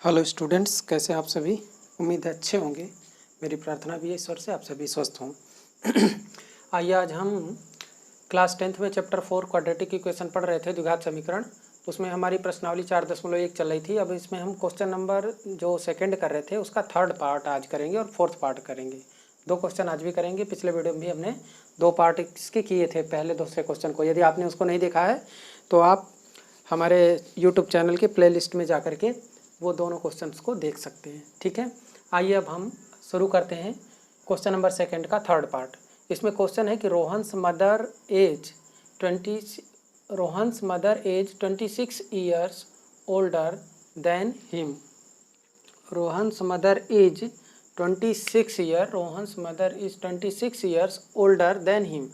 Hello students, कैसे आप सभी। उम्मीद है अच्छे होंगे। मेरी प्रार्थना भी है ईश्वर से आप सभी स्वस्थ हों। आइए आज हम क्लास 10th में चैप्टर 4 क्वाड्रेटिक इक्वेशन पढ़ रहे थे, द्विघात समीकरण। उसमें हमारी प्रश्नावली 4.1 चल रही थी। अब इसमें हम क्वेश्चन नंबर जो सेकंड कर रहे थे उसका थर्ड पार्ट आज करेंगे और फोर्थ पार्ट करेंगे। 2 क्वेश्चन आज भी करेंगे। पिछले वीडियो में भी हमने 2 पार्ट इसके किए थे, पहले दूसरे क्वेश्चन को। यदि आपने उसको नहीं देखा है तो आप हमारे यूट्यूब चैनल के प्लेलिस्ट में जा करके वो दोनों क्वेश्चंस को देख सकते हैं। ठीक है, आइए अब हम शुरू करते हैं क्वेश्चन नंबर सेकंड का थर्ड पार्ट। इसमें क्वेश्चन है कि Rohan's mother is 26 years older than him. Rohan's mother is 26 years older than him.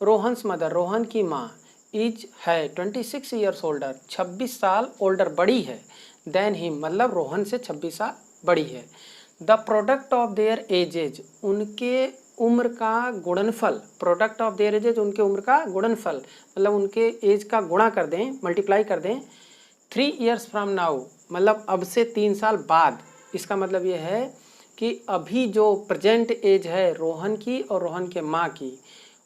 Rohan's mother, Rohan की माँ, इज है 26 ईयर्स ओल्डर, 26 साल ओल्डर बड़ी है, देन हिम मतलब रोहन से 26 साल बड़ी है। The product of their edges, उनके उम्र का गुणनफल, प्रोडक्ट ऑफ देयर एजेज उनके उम्र का गुणनफल मतलब उनके एज का गुणा कर दें, मल्टीप्लाई कर दें 3 ईयर्स फ्रॉम नाउ मतलब अब से 3 साल बाद। इसका मतलब ये है कि अभी जो प्रेजेंट एज है रोहन की और रोहन के माँ की,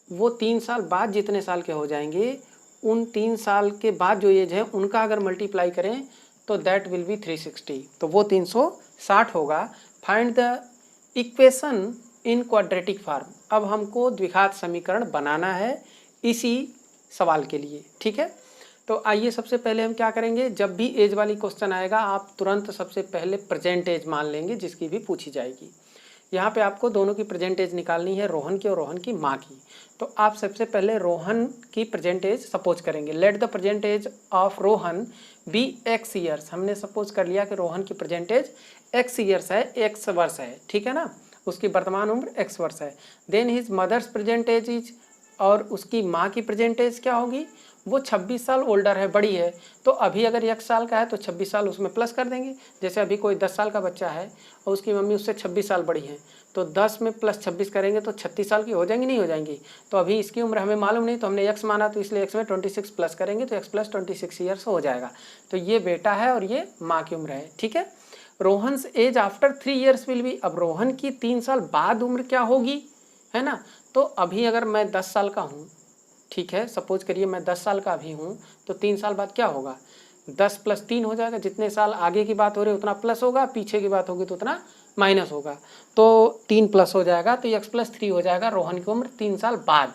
वो 3 साल बाद जितने साल के हो जाएंगे, उन 3 साल के बाद जो एज है उनका अगर मल्टीप्लाई करें तो दैट विल बी 360, तो वो 360 होगा। Find the equation in quadratic form. अब हमको द्विघात समीकरण बनाना है इसी सवाल के लिए। ठीक है, तो आइए सबसे पहले हम क्या करेंगे, जब भी एज वाली क्वेश्चन आएगा आप तुरंत सबसे पहले प्रेजेंट एज मान लेंगे जिसकी भी पूछी जाएगी। यहाँ पे आपको दोनों की प्रेजेंट एज निकालनी है, रोहन की और रोहन की माँ की। तो आप सबसे पहले रोहन की प्रेजेंट एज सपोज करेंगे। Let the present age of Rohan be x years. हमने सपोज कर लिया कि रोहन की प्रेजेंट एज एक्स ईयर्स है, एक्स वर्ष है। ठीक है ना, उसकी वर्तमान उम्र एक्स वर्ष है। Then his mother's present age is, और उसकी माँ की प्रेजेंट एज क्या होगी, वो 26 साल ओल्डर है, बड़ी है। तो अभी अगर 1 साल का है तो 26 साल उसमें प्लस कर देंगे। जैसे अभी कोई 10 साल का बच्चा है और उसकी मम्मी उससे 26 साल बड़ी है, तो 10 में प्लस 26 करेंगे तो 36 साल की हो जाएंगी, नहीं हो जाएंगी। तो अभी इसकी उम्र हमें मालूम नहीं, तो हमने x माना, तो इसलिए x में 26 प्लस करेंगे तो x प्लस 26 ईयर्स हो जाएगा। तो ये बेटा है और ये माँ की उम्र है। ठीक है, Rohan's age after 3 years will be. अब रोहन की 3 साल बाद उम्र क्या होगी, है ना। तो अभी अगर मैं 10 साल का हूँ, ठीक है, सपोज करिए मैं 10 साल का अभी हूँ, तो 3 साल बाद क्या होगा, 10 + 3 हो जाएगा। जितने साल आगे की बात हो रही है उतना प्लस होगा, पीछे की बात होगी तो उतना माइनस होगा। तो 3 प्लस हो जाएगा, तो x + 3 हो जाएगा रोहन की उम्र 3 साल बाद।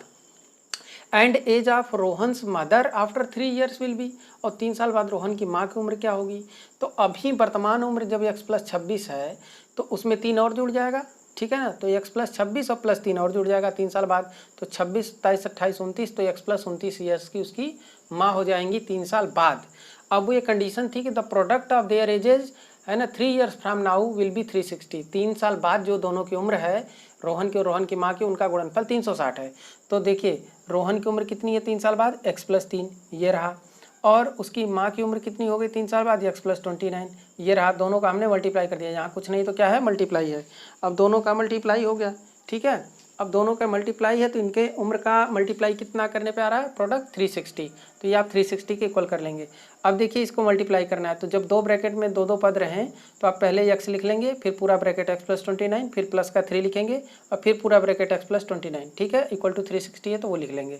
And age of Rohan's mother after 3 years will be. और 3 साल बाद रोहन की माँ की उम्र क्या होगी, तो अभी वर्तमान उम्र जब x + 26 है तो उसमें 3 और जुड़ जाएगा। ठीक है ना, तो x + 26 और प्लस 3 और जुड़ जाएगा 3 साल बाद, तो 26, 27, 28, 29, तो x + 29 ईयर्स की उसकी माँ हो जाएंगी 3 साल बाद। अब वो ये कंडीशन थी कि the product of their edges, है ना, 3 years from now will be 360। 3 साल बाद जो दोनों की उम्र है, रोहन की और रोहन की माँ की, उनका गुणनफल 360 है। तो देखिए रोहन की उम्र कितनी है 3 साल बाद, x + 3 ये रहा, और उसकी माँ की उम्र कितनी हो गई 3 साल बाद, x + 29 ये रहा। दोनों का हमने मल्टीप्लाई कर दिया, यहाँ कुछ नहीं तो क्या है, मल्टीप्लाई है। अब दोनों का मल्टीप्लाई हो गया। ठीक है, अब दोनों का मल्टीप्लाई है तो इनके उम्र का मल्टीप्लाई कितना करने पे आ रहा है, प्रोडक्ट 360। तो ये आप 360 के इक्वल कर लेंगे। अब देखिए इसको मल्टीप्लाई करना है, तो जब 2 ब्रैकेट में 2 पद रहें तो आप पहले x लिख लेंगे, फिर पूरा ब्रैकेट x + 29, फिर प्लस का 3 लिखेंगे और फिर पूरा ब्रैकेट x + 29। ठीक है, इक्वल टू 360 है तो वो लिख लेंगे।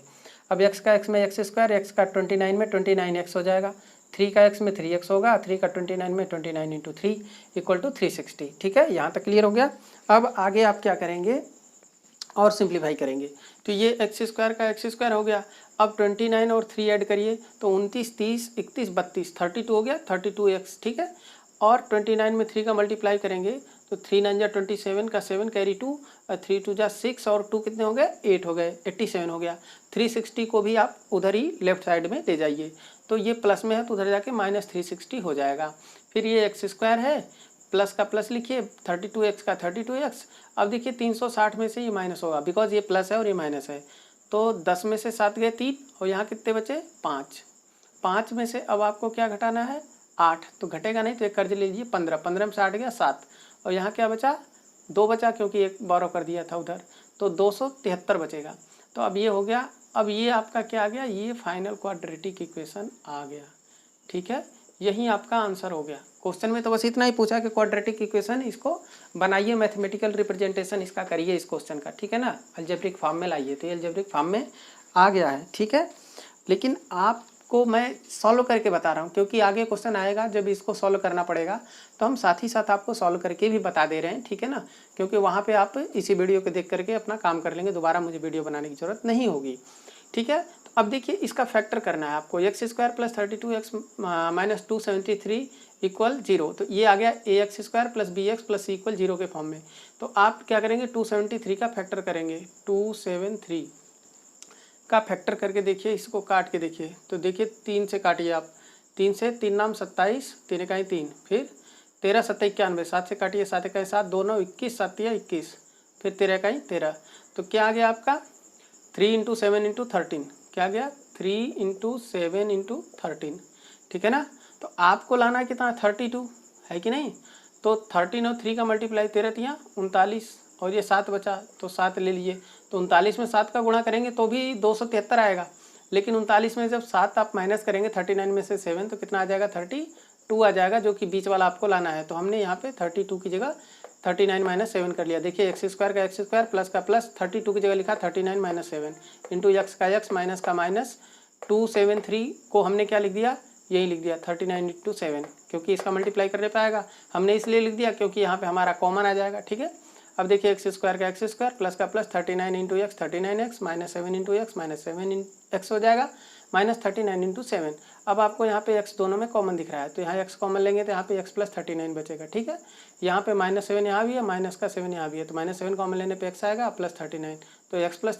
अब x का x में x², x का 29 में 29x हो जाएगा, 3 का x में 3x होगा, 3 का 29 में 29 × 3 इक्वल टू 360। ठीक है, यहाँ तक क्लियर हो गया। अब आगे आप क्या करेंगे और सिंप्लीफाई करेंगे, तो ये x² का x² हो गया। अब 29 और 3 ऐड करिए तो 29, 30, 31, 32, 32 हो गया, 32x। ठीक है, और 29 में 3 का मल्टीप्लाई करेंगे तो 3 9 = 27 का 7 कैरी 2, 3 2 = 6 और 2 कितने हो गए, 8 हो गए, 87 हो गया। 360 को भी आप उधर ही लेफ्ट साइड में ले जाइए, तो ये प्लस में है तो उधर जाके -360 हो जाएगा। फिर ये x² है, प्लस का प्लस लिखिए, 32x का 32x। अब देखिए 360 में से ये माइनस होगा, बिकॉज ये प्लस है और ये माइनस है, तो 10 में से 7 गए 3 और यहाँ कितने बचे 5। 5 में से अब आपको क्या घटाना है 8, तो घटेगा नहीं तो एक कर्ज ले लीजिए 15, 15 में से 8 गया 7, और यहाँ क्या बचा 2 बचा, क्योंकि एक बोरो कर दिया था उधर, तो 273 बचेगा। तो अब ये हो गया। अब ये आपका क्या आ गया, ये फाइनल क्वाड्रेटिक इक्वेशन आ गया। ठीक है, यही आपका आंसर हो गया। क्वेश्चन में तो बस इतना ही पूछा कि क्वाड्रेटिक इक्वेशन इसको बनाइए, मैथमेटिकल रिप्रेजेंटेशन इसका करिए इस क्वेश्चन का, ठीक है ना, अलजेब्रिक फॉर्म में लाइए। तो ये अलजेब्रिक फॉर्म में आ गया है, ठीक है। लेकिन आपको मैं सॉल्व करके बता रहा हूँ क्योंकि आगे क्वेश्चन आएगा जब इसको सॉल्व करना पड़ेगा, तो हम साथ ही साथ आपको सॉल्व करके भी बता दे रहे हैं, ठीक है ना, क्योंकि वहाँ पे आप इसी वीडियो को देख करके अपना काम कर लेंगे, दोबारा मुझे वीडियो बनाने की जरूरत नहीं होगी, ठीक है। तो अब देखिए इसका फैक्टर करना है आपको, x square plus 32x minus 273 equal 0। तो ये आ गया A x square plus B x plus C equal 0 के फॉर्म में। तो आप क्या करेंगे, 273 का फैक्टर करेंगे, 273 का फैक्टर करके देखिए, इसको काट के देखिए। तो देखिए 3 से काटिए आप, 3 से 3 नाम 27, 3 इकाई 3, फिर 13 7 91, 7 से काटिए, 7 इकाई 7, 2 9 21, 7 21, फिर 13 इकाई 13। तो क्या आ गया आपका 3 × 7 × 13, क्या गया 3 × 7 × 13, ठीक है ना। तो आपको लाना है कितना 32 है कि नहीं। तो 13 और 3 का मल्टीप्लाई, 13 तियाँ 39 और ये 7 बचा तो 7 ले लिए। तो 39 में 7 का गुणा करेंगे तो भी 273 आएगा, लेकिन 39 में जब 7 आप माइनस करेंगे 39 में से 7 तो कितना आ जाएगा 32 आ जाएगा, जो कि बीच वाला आपको लाना है। तो हमने यहाँ पे 32 की जगह 39 माइनस 7 कर लिया। देखिए एक्स स्क्वायर का एक्स स्क्वायर प्लस का प्लस 32 की जगह लिखा 39 माइनस 7 इंटू एक्स का एक्स माइनस का माइनस 273 को हमने क्या लिख दिया, यही लिख दिया 39 × 7, क्योंकि इसका मल्टीप्लाई करने पे आएगा। हमने इसलिए लिख दिया क्योंकि यहाँ पे हमारा कॉमन आ जाएगा, ठीक है। अब देखिए एक्स स्क्वायर का एक्स स्क्वायर प्लस का plus 39 into x 39x minus 7 into x minus 7x हो जाएगा माइनस 39 इंटू 7। अब आपको यहाँ पे x दोनों में कॉमन दिख रहा है, तो यहाँ x कॉमन लेंगे तो यहाँ पे x प्लस 39 बचेगा, ठीक है। यहाँ पे माइनस 7 यहाँ भी है, माइनस का 7 यहाँ भी है, तो माइनस 7 कॉमन लेने पे x आएगा प्लस 39। तो x प्लस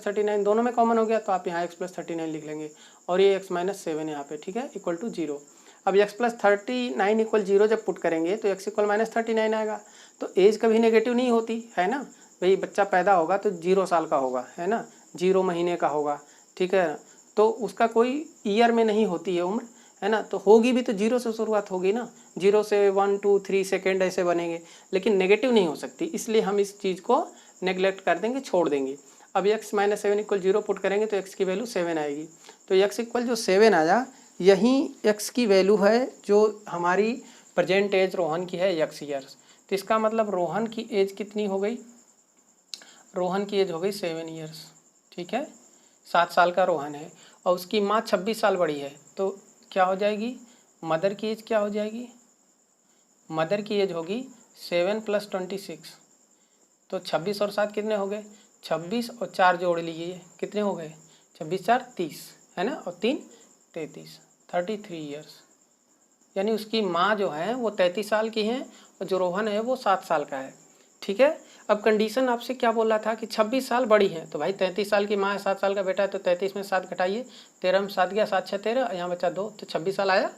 39 दोनों में कॉमन हो गया, तो आप यहाँ x प्लस 39 लिख लेंगे और ये x माइनस 7 यहाँ पे, ठीक है, इक्वल टू 0। अब x प्लस 39 इक्वल 0 जब पुट करेंगे तो x इक्वल माइनस 39 आएगा। तो एज कभी नेगेटिव नहीं होती है ना भाई, बच्चा पैदा होगा तो 0 साल का होगा, है ना, 0 महीने का होगा, ठीक है। तो उसका कोई ईयर में नहीं होती है उम्र, है ना। तो होगी भी तो 0 से शुरुआत होगी ना, 0 से 1 2 3 सेकेंड ऐसे बनेंगे, लेकिन नेगेटिव नहीं हो सकती, इसलिए हम इस चीज़ को नेग्लेक्ट कर देंगे, छोड़ देंगे। अब x माइनस 7 इक्वल 0 पुट करेंगे तो x की वैल्यू 7 आएगी। तो x इक्वल जो 7 आया, यही x की वैल्यू है जो हमारी प्रेजेंट एज रोहन की है x ईयर्स। तो इसका मतलब रोहन की एज कितनी हो गई, रोहन की एज हो गई 7 ईयर्स, ठीक है, 7 साल का रोहन है और उसकी माँ 26 साल बड़ी है। तो क्या हो जाएगी, मदर की एज क्या हो जाएगी, मदर की एज होगी 7 + 26। तो 26 और 7 कितने हो गए, 26 और 4 जोड़ लीजिए, कितने हो गए 26 4 30, है ना, और 3 33, 33 ईयर्स। यानी उसकी माँ जो है वो 33 साल की हैं और जो रोहन है वो 7 साल का है, ठीक है। अब कंडीशन आपसे क्या बोल रहा था कि 26 साल बड़ी है, तो भाई 33 साल की माँ है, 7 साल का बेटा है, तो 33 में 7 घटाइए, 13 में 7 गया, 7 6 13, यहाँ बचा 2, तो 26 साल आया,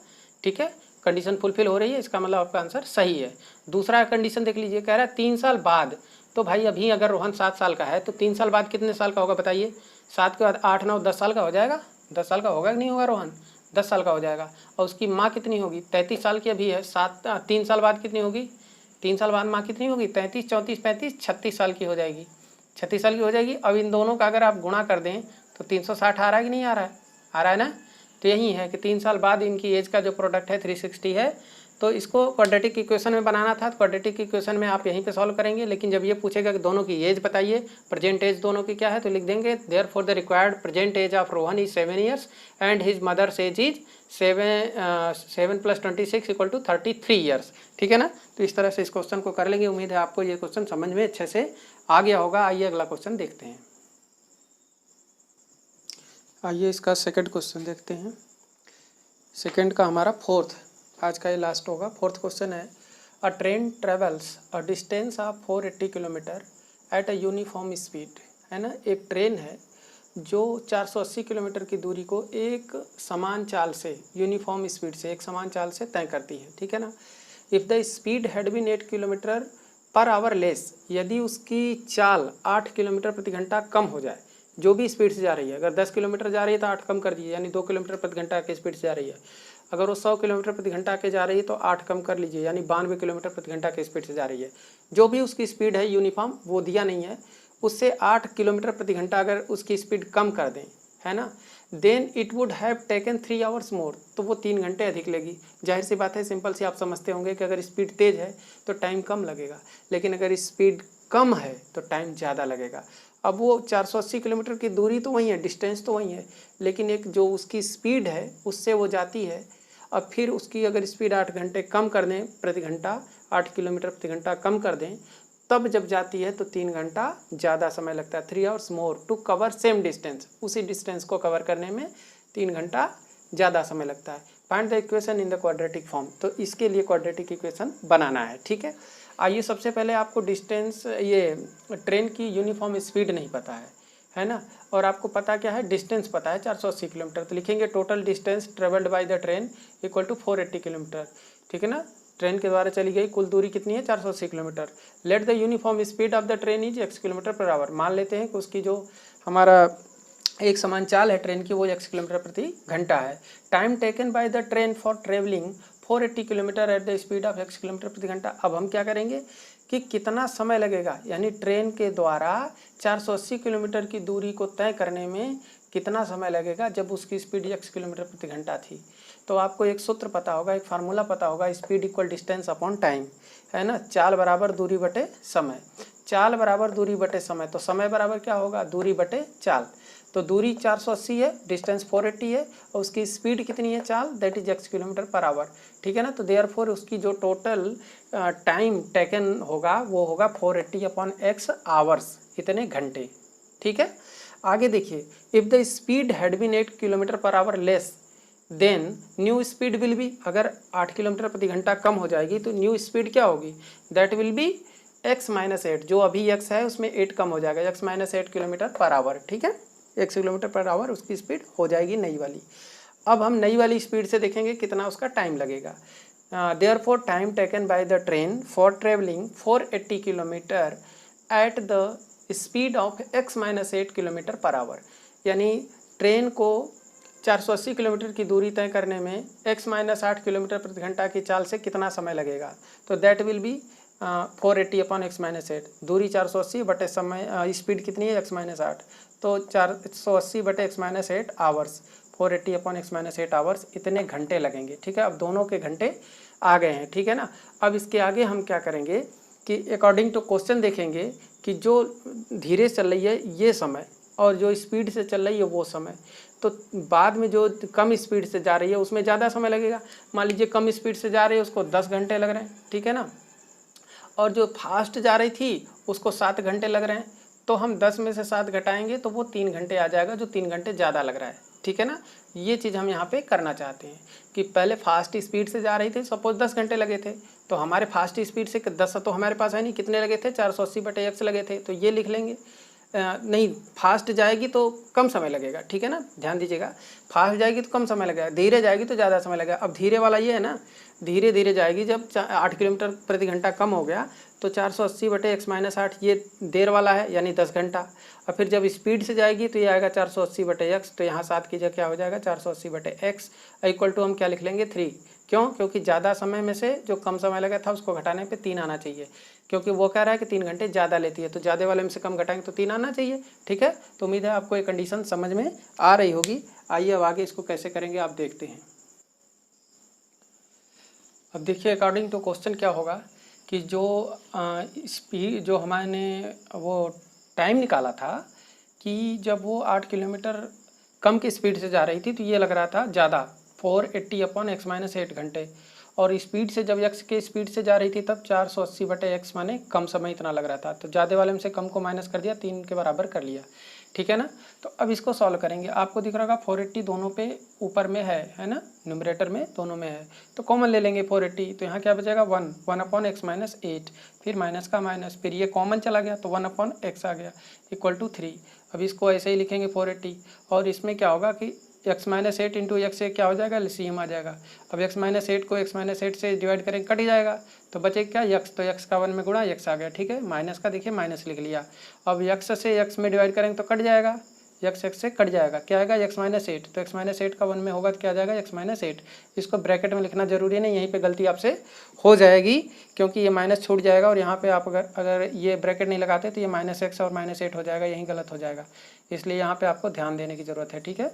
ठीक है। कंडीशन फुलफिल हो रही है, इसका मतलब आपका आंसर सही है। दूसरा कंडीशन देख लीजिए, कह रहा है 3 साल बाद। तो भाई अभी अगर रोहन 7 साल का है तो 3 साल बाद कितने साल का होगा बताइए, 7 के बाद 8 9 10 साल का हो जाएगा, 10 साल का होगा कि नहीं होगा रोहन, 10 साल का हो जाएगा। और उसकी माँ कितनी होगी, 33 साल की अभी है, 3 साल बाद कितनी होगी, 3 साल बाद माँ कितनी होगी, 33 34 35 36 साल की हो जाएगी, 36 साल की हो जाएगी। अब इन दोनों का अगर आप गुणा कर दें तो 360 आ रहा है कि नहीं आ रहा है, आ रहा है ना। तो यही है कि 3 साल बाद इनकी एज का जो प्रोडक्ट है 360 है। तो इसको क्वाड्रेटिक इक्वेशन में बनाना था, तो क्वाड्रेटिक इक्वेशन में आप यहीं पे सॉल्व करेंगे। लेकिन जब ये पूछेगा कि दोनों की एज बताइए, प्रेजेंट एज दोनों की क्या है, तो लिख देंगे therefore the required present age of Rohan is 7 years and his mother's age is 7 + 26 = 33 years, ठीक है ना। तो इस तरह से इस क्वेश्चन को कर लेंगे। उम्मीद है आपको ये क्वेश्चन समझ में अच्छे से आ गया होगा। आइए अगला क्वेश्चन देखते हैं। आइए इसका सेकंड क्वेश्चन देखते हैं। सेकंड का हमारा फोर्थ, आज का ये लास्ट होगा। फोर्थ क्वेश्चन है, अ train travels a distance of 480 kilometre at a uniform speed, है ना। एक ट्रेन है जो 480 किलोमीटर की दूरी को एक समान चाल से, यूनिफॉर्म स्पीड से, एक समान चाल से तय करती है, ठीक है ना। If the speed had been 8 kilometre per hour less, यदि उसकी चाल 8 किलोमीटर प्रति घंटा कम हो जाए, जो भी स्पीड से जा रही है, अगर 10 किलोमीटर जा रही है तो 8 कम कर दीजिए, यानी 2 किलोमीटर प्रति घंटा की स्पीड से जा रही है। अगर वो 100 किलोमीटर प्रति घंटा के जा रही है तो 8 कम कर लीजिए, यानी 92 किलोमीटर प्रति घंटा की स्पीड से जा रही है। जो भी उसकी स्पीड है यूनिफॉर्म, वो दिया नहीं है, उससे 8 किलोमीटर प्रति घंटा अगर उसकी स्पीड कम कर दें, है ना, then it would have taken 3 hours more, तो वो 3 घंटे अधिक लेगी। जाहिर सी बात है, सिंपल सी आप समझते होंगे कि अगर स्पीड तेज़ है तो टाइम कम लगेगा, लेकिन अगर स्पीड कम है तो टाइम ज़्यादा लगेगा। अब वो 480 किलोमीटर की दूरी तो वही है, डिस्टेंस तो वही है, लेकिन एक जो उसकी स्पीड है उससे वो जाती है। अब फिर उसकी अगर स्पीड 8 घंटे कम कर दें प्रति घंटा, 8 किलोमीटर प्रति घंटा कम कर दें, तब जब जाती है तो 3 घंटा ज़्यादा समय लगता है। 3 hours more to cover same distance, उसी डिस्टेंस को कवर करने में 3 घंटा ज़्यादा समय लगता है। Find the equation in the quadratic form, तो इसके लिए क्वाड्रेटिक इक्वेशन बनाना है। ठीक है, आइए सबसे पहले आपको डिस्टेंस, ये ट्रेन की यूनिफॉर्म स्पीड नहीं पता है ना, और आपको पता क्या है, डिस्टेंस पता है 480 किलोमीटर, तो लिखेंगे total distance travelled by the train equal to 480 kilometre. ठीक है ना, ट्रेन के द्वारा चली गई कुल दूरी कितनी है, 480 kilometre. Let the uniform speed of the train is x kilometre per our, मान लेते हैं कि उसकी जो हमारा एक समान चाल है ट्रेन की वो x किलोमीटर प्रति घंटा है। Time taken by the train for travelling 480 kilometre at the speed of x kilometre प्रति घंटा। अब हम क्या करेंगे कि कितना समय लगेगा, यानी ट्रेन के द्वारा 480 किलोमीटर की दूरी को तय करने में कितना समय लगेगा जब उसकी स्पीड x किलोमीटर प्रति घंटा थी। तो आपको एक सूत्र पता होगा, एक फार्मूला पता होगा, speed equal distance upon time, है ना, चाल बराबर दूरी बटे समय। चाल बराबर दूरी बटे समय, तो समय बराबर क्या होगा, दूरी बटे चाल। तो दूरी 480 है, डिस्टेंस 480 है, और उसकी स्पीड कितनी है चाल, that is x kilometre per our. ठीक है ना, तो देयरफॉर उसकी जो टोटल टाइम टेकन होगा वो होगा 480 अपॉन x आवर्स, इतने घंटे। ठीक है, आगे देखिए, if the speed had been 8 kilometre per hour less then new speed will be, अगर 8 किलोमीटर प्रति घंटा कम हो जाएगी तो न्यू स्पीड क्या होगी, that will be x minus 8, जो अभी x है उसमें 8 कम हो जाएगा, x minus 8 kilometre per our. ठीक है, 1 किलोमीटर पर आवर उसकी स्पीड हो जाएगी नई वाली। अब हम नई वाली स्पीड से देखेंगे कितना उसका टाइम लगेगा। Therefore time taken by the train for travelling 480 kilometre at the speed of x minus 8 kilometre per our, यानी ट्रेन को 480 किलोमीटर की दूरी तय करने में x माइनस 8 किलोमीटर प्रति घंटा की चाल से कितना समय लगेगा, तो that will be 480 upon x minus 8, दूरी 480 बटे समय, स्पीड कितनी है x माइनस 8, तो 480 बटे x minus 8 hours, 480 upon x minus 8 hours, इतने घंटे लगेंगे। ठीक है, अब दोनों के घंटे आ गए हैं। ठीक है ना, अब इसके आगे हम क्या करेंगे कि अकॉर्डिंग टू क्वेश्चन देखेंगे कि जो धीरे चल रही है ये समय और जो स्पीड से चल रही है वो समय, तो बाद में जो कम स्पीड से जा रही है उसमें ज़्यादा समय लगेगा। मान लीजिए कम स्पीड से जा रही है उसको 10 घंटे लग रहे हैं, ठीक है ना, और जो फास्ट जा रही थी उसको 7 घंटे लग रहे हैं, तो हम 10 में से 7 घटाएंगे तो वो 3 घंटे आ जाएगा, जो 3 घंटे ज़्यादा लग रहा है। ठीक है ना, ये चीज़ हम यहाँ पे करना चाहते हैं कि पहले फास्ट स्पीड से जा रही थी, सपोज 10 घंटे लगे थे, तो हमारे फास्ट स्पीड से 10 तो हमारे पास है नहीं, कितने लगे थे, 480 बटे x लगे थे, तो ये लिख लेंगे। नहीं, फास्ट जाएगी तो कम समय लगेगा। ठीक है ना, ध्यान दीजिएगा, फास्ट जाएगी तो कम समय लगेगा, धीरे जाएगी तो ज़्यादा समय लगेगा। अब धीरे वाला ये है ना, धीरे धीरे जाएगी, जब 8 किलोमीटर प्रति घंटा कम हो गया तो 480 बटे x माइनस 8 ये देर वाला है, यानी 10 घंटा। और फिर जब स्पीड से जाएगी तो ये आएगा 480 बटे x, तो यहाँ 7 की जगह क्या हो जाएगा, 480 बटे x इक्वल टू हम क्या लिख लेंगे 3। क्यों, क्योंकि ज़्यादा समय में से जो कम समय लगा था उसको घटाने पे 3 आना चाहिए, क्योंकि वो कह रहा है कि 3 घंटे ज़्यादा लेती है, तो ज़्यादा वाले में से कम घटाएंगे तो 3 आना चाहिए। ठीक है, तो उम्मीद है आपको ये कंडीशन समझ में आ रही होगी। आइए अब आगे इसको कैसे करेंगे आप देखते हैं। अब देखिए, अकॉर्डिंग टू क्वेश्चन क्या होगा कि जो स्पीड, जो हमारे वो टाइम निकाला था कि जब वो 8 किलोमीटर कम की स्पीड से जा रही थी तो ये लग रहा था ज़्यादा, 480 अपॉन x माइनस 8 घंटे, और स्पीड से जब x के स्पीड से जा रही थी तब 480 बटे x माने कम समय इतना लग रहा था, तो ज़्यादा वाले में से कम को माइनस कर दिया, 3 के बराबर कर लिया। ठीक है ना, तो अब इसको सॉल्व करेंगे। आपको दिख रहा होगा 480 दोनों पे ऊपर में है ना, न्यूमरेटर में दोनों में है, तो कॉमन ले लेंगे 480, तो यहाँ क्या बचेगा 1 अपॉन x माइनस 8, फिर माइनस का माइनस, फिर ये कॉमन चला गया तो 1 अपॉन x आ गया इक्वल टू 3। अब इसको ऐसे ही लिखेंगे 480, और इसमें क्या होगा कि x माइनस 8 इंटू एक्स से क्या हो जाएगा, LCM आ जाएगा। अब x माइनस 8 को x माइनस 8 से डिवाइड करेंगे, कट ही जाएगा, तो बचे क्या x, तो x का 1 में गुणा x आ गया। ठीक है, माइनस का देखिए माइनस लिख लिया। अब x से x में डिवाइड करेंगे तो कट जाएगा, एक्स एक्स से कट जाएगा, क्या आएगा एक्स माइनस एट। तो एक्स माइनस एट का 1 में होगा तो क्या आ जाएगा एक्स माइनस एट। इसको ब्रैकेट में लिखना जरूरी नहीं, यहीं पे गलती आपसे हो जाएगी क्योंकि ये माइनस छूट जाएगा और यहाँ पे आप अगर ये ब्रैकेट नहीं लगाते तो ये माइनस एक्स और माइनस एट हो जाएगा, यहीं गलत हो जाएगा, इसलिए यहाँ पे आपको ध्यान देने की ज़रूरत है। ठीक है,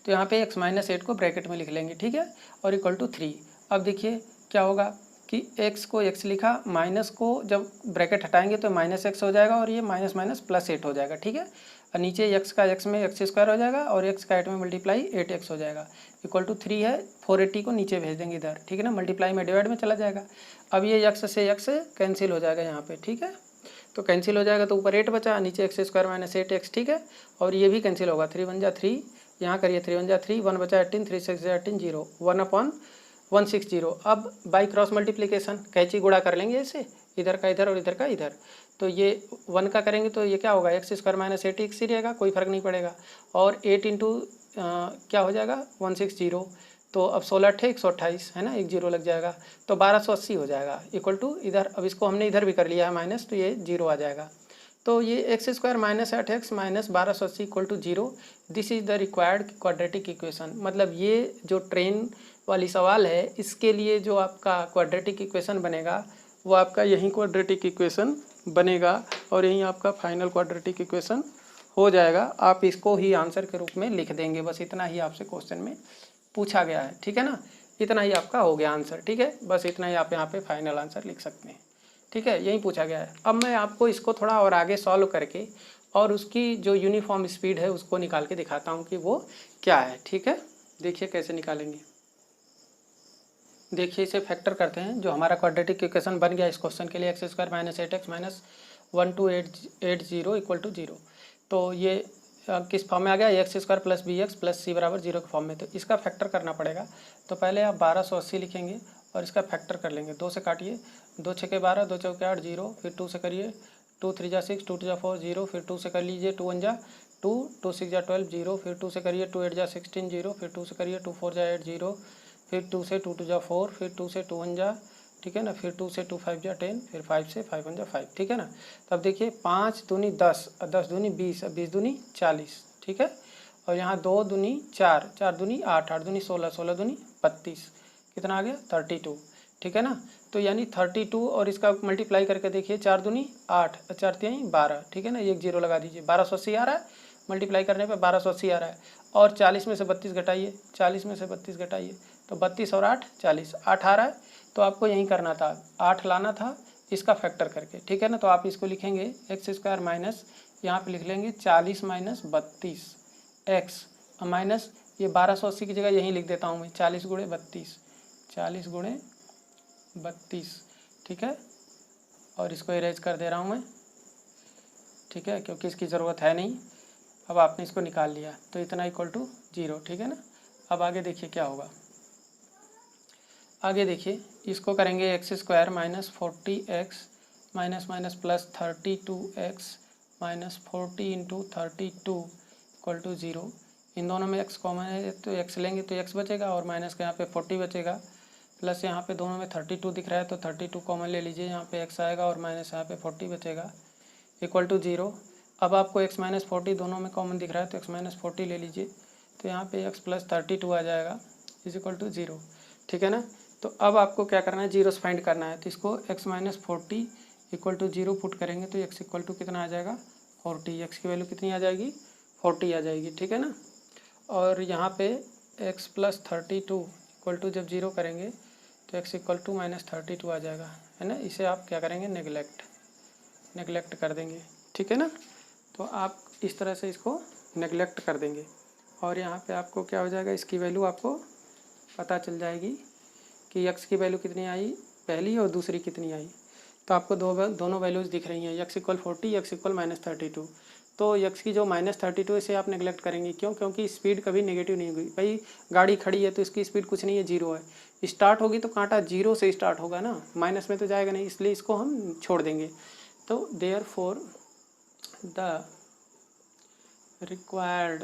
तो यहाँ पे एक्स माइनस एट को ब्रैकेट में लिख लेंगे। ठीक है, और इक्वल टू 3। अब देखिए क्या होगा कि x को x लिखा, माइनस को जब ब्रैकेट हटाएंगे तो माइनस एक्स हो जाएगा और ये माइनस माइनस प्लस 8 हो जाएगा। ठीक है, और नीचे x का x में एक्स स्क्वायर हो जाएगा और x का 8 में मल्टीप्लाई 8x हो जाएगा, इक्वल टू 3 है। 480 को नीचे भेज देंगे इधर, ठीक है ना, मल्टीप्लाई में डिवाइड में चला जाएगा। अब ये x से x कैंसिल हो जाएगा यहाँ पे। ठीक है, तो कैंसिल हो जाएगा तो ऊपर 8 बचा, नीचे एक्स स्क्वायर माइनस 8x। ठीक है, और ये भी कैंसिल होगा, 3 1 जा 3, यहाँ करिए 3 1 जा 3, 1 बचा 18, 3 6 जा 18, 0, 1/160। अब बाई क्रॉस मल्टीप्लिकेशन कैंची गुणा कर लेंगे इसे, इधर का इधर और इधर का इधर, तो ये 1 का करेंगे तो ये क्या होगा एक्स स्क्वायर माइनस 8x ही रहेगा, कोई फर्क नहीं पड़ेगा। और 8 इंटू क्या हो जाएगा 160, तो अब 16 8 128 है ना, एक जीरो लग जाएगा, तो 1280 हो जाएगा, इक्वल टू इधर। अब इसको हमने इधर भी कर लिया है माइनस, तो ये जीरो आ जाएगा। तो ये x square minus 8x minus 1280 equal to 0, this is the required quadratic equation. मतलब ये जो ट्रेन वाली सवाल है इसके लिए जो आपका क्वाड्रेटिक इक्वेशन बनेगा वो आपका यही क्वाड्रेटिक इक्वेशन बनेगा और यही आपका फाइनल क्वाड्रेटिक इक्वेशन हो जाएगा। आप इसको ही आंसर के रूप में लिख देंगे, बस इतना ही आपसे क्वेश्चन में पूछा गया है। ठीक है ना, इतना ही आपका हो गया आंसर। ठीक है, बस इतना ही आप यहाँ पे फाइनल आंसर लिख सकते हैं। ठीक है, यही पूछा गया है। अब मैं आपको इसको थोड़ा और आगे सॉल्व करके और उसकी जो यूनिफॉर्म स्पीड है उसको निकाल के दिखाता हूँ कि वो क्या है। ठीक है, देखिए कैसे निकालेंगे। देखिए इसे फैक्टर करते हैं, जो हमारा क्वाड्रेटिक इक्वेशन बन गया इस क्वेश्चन के लिए x square minus 8x minus 1280 equal to 0। तो ये किस फॉर्म में आ गया, x square plus B x plus C बराबर 0 के फॉर्म में। तो इसका फैक्टर करना पड़ेगा। तो पहले आप 1280 लिखेंगे और इसका फैक्टर कर लेंगे। 2 से काटिए, 2 छके 12, 2 चौके 8, 0, फिर 2 से करिए, 2 3 जा 6, 2 2 जा 4, 0, फिर 2 से कर लीजिए, 2 1 जा 2, 2 6 जा 12, 0, फिर 2 से करिए, 2 8 जा 16, 0, फिर 2 से करिए, 2 4 जा 8, 0, फिर 2 से 2 2 जा 4, फिर 2 से 2 1 जा, ठीक है ना, फिर 2 से 2 5 जा 10, फिर 5 से 5 1 जा 5। ठीक है ना, तब देखिए 5 दूनी 10, 10 दूनी 20, 20 दूनी 40। ठीक है, और यहाँ 2 दूनी 4, 4 दूनी 8, 8 दूनी 16, 16 दूनी 32, कितना आ गया 32। ठीक है ना, तो यानी 32 और इसका मल्टीप्लाई करके देखिए, 4 दूनी 8, 4 3 12। ठीक है ना, एक जीरो लगा दीजिए, 1280 आ रहा है, मल्टीप्लाई करने पे 1280 आ रहा है। और 40 में से 32 घटाइए, 40 में से 32 घटाइए, तो 32 और 8 40, 8 आ रहा है। तो आपको यही करना था, 8 लाना था इसका फैक्टर करके। ठीक है ना, तो आप इसको लिखेंगे एक्स स्क्वायर माइनस, यहाँ पे लिख लेंगे 40 माइनस 32 एक्स माइनस ये 1280 की जगह यहीं लिख देता हूँ मैं 40 गुणे 32, 40 गुणे 32। ठीक है, और इसको इरेज कर दे रहा हूँ मैं। ठीक है, क्योंकि इसकी ज़रूरत है नहीं। अब आपने इसको निकाल लिया तो इतना इक्वल टू 0। ठीक है ना, अब आगे देखिए क्या होगा। आगे देखिए इसको करेंगे x square minus 40x minus minus plus 32x minus 40 into 32 equal to 0। इन दोनों में x कॉमन है तो x लेंगे तो x बचेगा और माइनस के यहाँ पे 40 बचेगा, प्लस यहाँ पे दोनों में 32 दिख रहा है तो 32 कॉमन ले लीजिए, यहाँ पे x आएगा और माइनस यहाँ पे 40 बचेगा इक्वल टू 0। अब आपको x माइनस 40 दोनों में कॉमन दिख रहा है तो x माइनस 40 ले लीजिए, तो यहाँ पे x प्लस 32 आ जाएगा इज इक्वल टू 0। ठीक है ना, तो अब आपको क्या करना है, जीरोस फाइंड करना है। तो इसको x minus 40 equal to 0 put करेंगे तो x इक्वल टू कितना आ जाएगा 40, x की वैल्यू कितनी आ जाएगी 40 आ जाएगी। ठीक है ना, और यहाँ पे x प्लस 32 इक्वल टू जब 0 करेंगे तो x इक्वल टू माइनस 32 आ जाएगा, है ना। इसे आप क्या करेंगे नेगलेक्ट कर देंगे। ठीक है ना, तो आप इस तरह से इसको नेगलेक्ट कर देंगे और यहाँ पे आपको क्या हो जाएगा, इसकी वैल्यू आपको पता चल जाएगी कि x की वैल्यू कितनी आई पहली और दूसरी कितनी आई। तो आपको दोनों वैल्यूज़ दिख रही हैं, x equal 40, x equal minus 32। तो x की जो माइनस 32 इसे आप नेगलेक्ट करेंगे, क्यों, क्योंकि स्पीड कभी नेगेटिव नहीं हुई। भाई गाड़ी खड़ी है तो इसकी स्पीड कुछ नहीं है, 0 है, स्टार्ट होगी तो कांटा 0 से स्टार्ट होगा ना, माइनस में तो जाएगा नहीं, इसलिए इसको हम छोड़ देंगे। तो therefore the required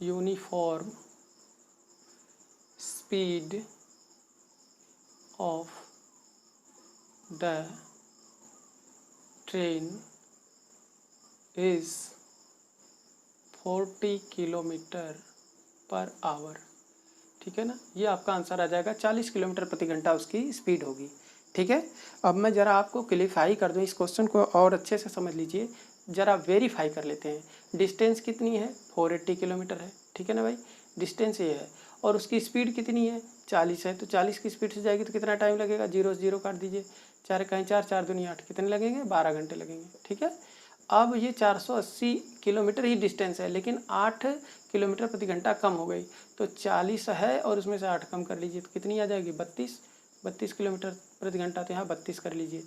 uniform speed of the train is 40 kilometre per our. ठीक है ना, ये आपका आंसर आ जाएगा। 40 किलोमीटर प्रति घंटा उसकी स्पीड होगी। ठीक है, अब मैं ज़रा आपको क्लिफाई कर दूँ, इस क्वेश्चन को और अच्छे से समझ लीजिए, ज़रा वेरीफाई कर लेते हैं। डिस्टेंस कितनी है? 480 किलोमीटर है। ठीक है ना भाई, डिस्टेंस ये है, और उसकी स्पीड कितनी है? 40 है। तो 40 की स्पीड से जाएगी तो कितना टाइम लगेगा? 0 से 0 काट दीजिए, 4 कहीं 4, 4 दूनी 8, कितने लगेंगे? 12 घंटे लगेंगे। ठीक है, अब ये 480 किलोमीटर ही डिस्टेंस है, लेकिन 8 किलोमीटर प्रति घंटा कम हो गई, तो 40 है और उसमें से 8 कम कर लीजिए तो कितनी आ जाएगी? 32 किलोमीटर प्रति घंटा। तो यहाँ 32 कर लीजिए।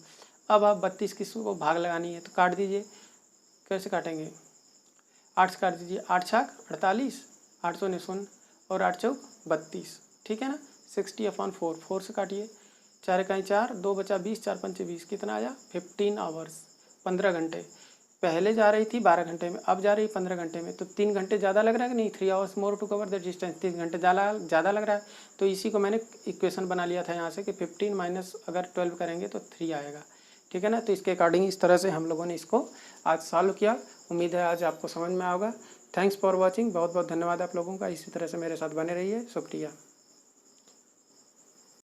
अब आप 32 की को भाग लगानी है तो काट दीजिए। कैसे काटेंगे? 8 से काट दीजिए, 8 छाक 48, 8 सौ 0 और 8 चौक 32। ठीक है ना, 60/4, 4 से काटिए, 4 कहीं 4, 2 बचा 20, 4 पंचे 20, कितना आया? 15 आवर्स, 15 घंटे। पहले जा रही थी 12 घंटे में, अब जा रही है 15 घंटे में, तो 3 घंटे ज़्यादा लग रहा है कि नहीं? 3 hours more to cover the distance, 3 घंटे ज़्यादा लग रहा है। तो इसी को मैंने इक्वेशन बना लिया था यहाँ से कि 15 माइनस अगर 12 करेंगे तो 3 आएगा। ठीक है ना, तो इसके अकॉर्डिंग इस तरह से हम लोगों ने इसको आज सॉल्व किया। उम्मीद है आज आपको समझ में आएगा। थैंक्स फॉर वॉचिंग, बहुत बहुत धन्यवाद आप लोगों का। इसी तरह से मेरे साथ बने रहिए। शुक्रिया।